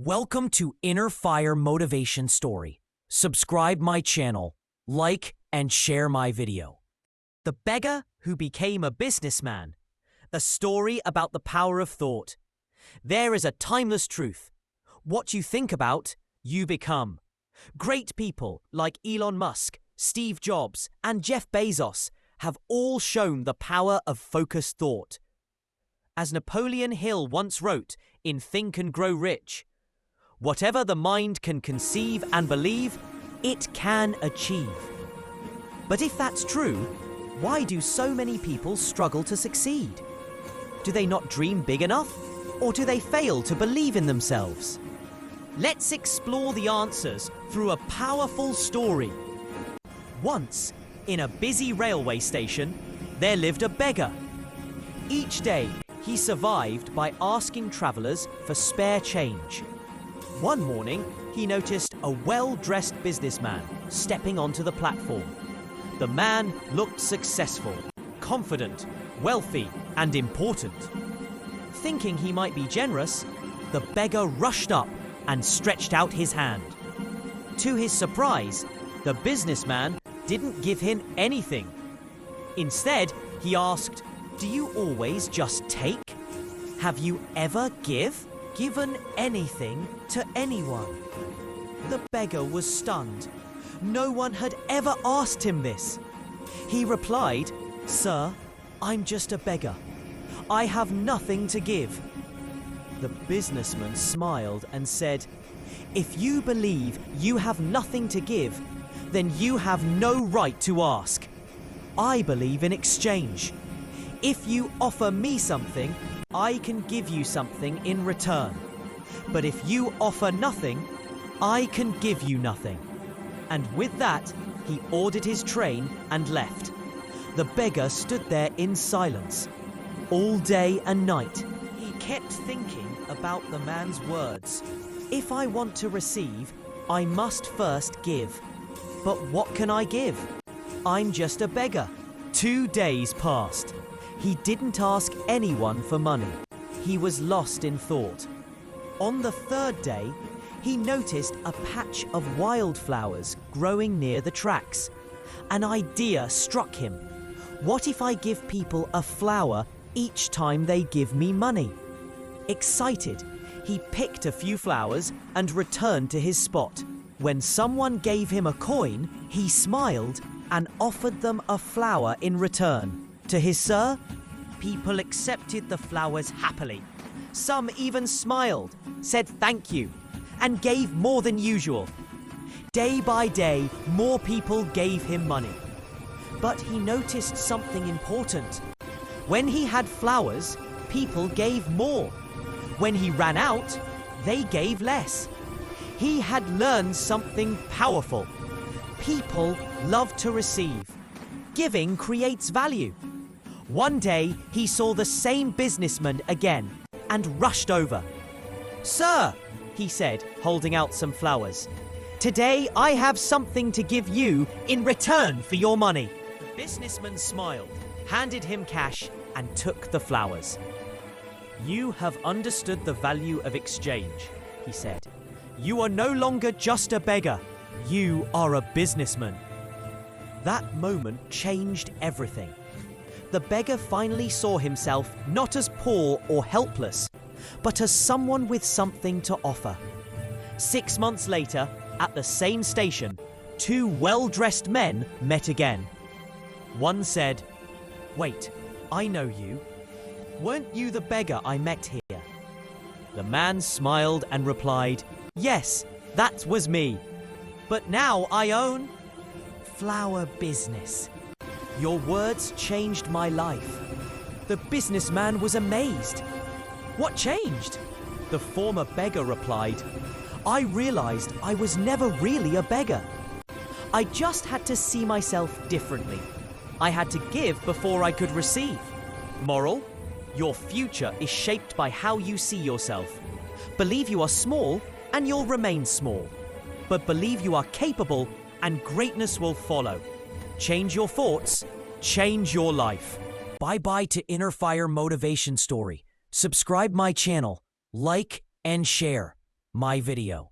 Welcome to Inner Fire Motivation Story. Subscribe my channel, like and share my video. The Beggar Who Became a Businessman. A story about the power of thought. There is a timeless truth. What you think about, you become. Great people like Elon Musk, Steve Jobs, and Jeff Bezos have all shown the power of focused thought. As Napoleon Hill once wrote in Think and Grow Rich, whatever the mind can conceive and believe, it can achieve. But if that's true, why do so many people struggle to succeed? Do they not dream big enough? Or do they fail to believe in themselves? Let's explore the answers through a powerful story. Once, in a busy railway station, there lived a beggar. Each day, he survived by asking travelers for spare change. One morning, he noticed a well-dressed businessman stepping onto the platform. The man looked successful, confident, wealthy, and important. Thinking he might be generous, the beggar rushed up and stretched out his hand. To his surprise, the businessman didn't give him anything. Instead, he asked, "Do you always just take? Have you ever given anything to anyone?" The beggar was stunned. No one had ever asked him this. He replied, "Sir, I'm just a beggar. I have nothing to give." The businessman smiled and said, "If you believe you have nothing to give, then you have no right to ask. I believe in exchange. If you offer me something, I can give you something in return. But if you offer nothing, I can give you nothing." And with that, he ordered his train and left. The beggar stood there in silence. All day and night, he kept thinking about the man's words. If I want to receive, I must first give. But what can I give? I'm just a beggar. 2 days passed. He didn't ask anyone for money. He was lost in thought. On the third day, he noticed a patch of wildflowers growing near the tracks. An idea struck him. What if I give people a flower each time they give me money? Excited, he picked a few flowers and returned to his spot. When someone gave him a coin, he smiled and offered them a flower in return. To his sir, people accepted the flowers happily. Some even smiled, said thank you, and gave more than usual. Day by day, more people gave him money. But he noticed something important. When he had flowers, people gave more. When he ran out, they gave less. He had learned something powerful. People love to receive. Giving creates value. One day, he saw the same businessman again and rushed over. "Sir," he said, holding out some flowers, "today I have something to give you in return for your money." The businessman smiled, handed him cash, and took the flowers. "You have understood the value of exchange," he said. "You are no longer just a beggar. You are a businessman." That moment changed everything. The beggar finally saw himself not as poor or helpless, but as someone with something to offer. 6 months later, at the same station, 2 well-dressed men met again. One said, "Wait, I know you. Weren't you the beggar I met here?" The man smiled and replied, "Yes, that was me. But now I own flower business. Your words changed my life." The businessman was amazed. "What changed?" The former beggar replied, "I realized I was never really a beggar. I just had to see myself differently. I had to give before I could receive." Moral: your future is shaped by how you see yourself. Believe you are small and you'll remain small. But believe you are capable and greatness will follow. Change your thoughts, change your life. Bye-bye to Inner Fire Motivation Story. Subscribe my channel, like and share. my video.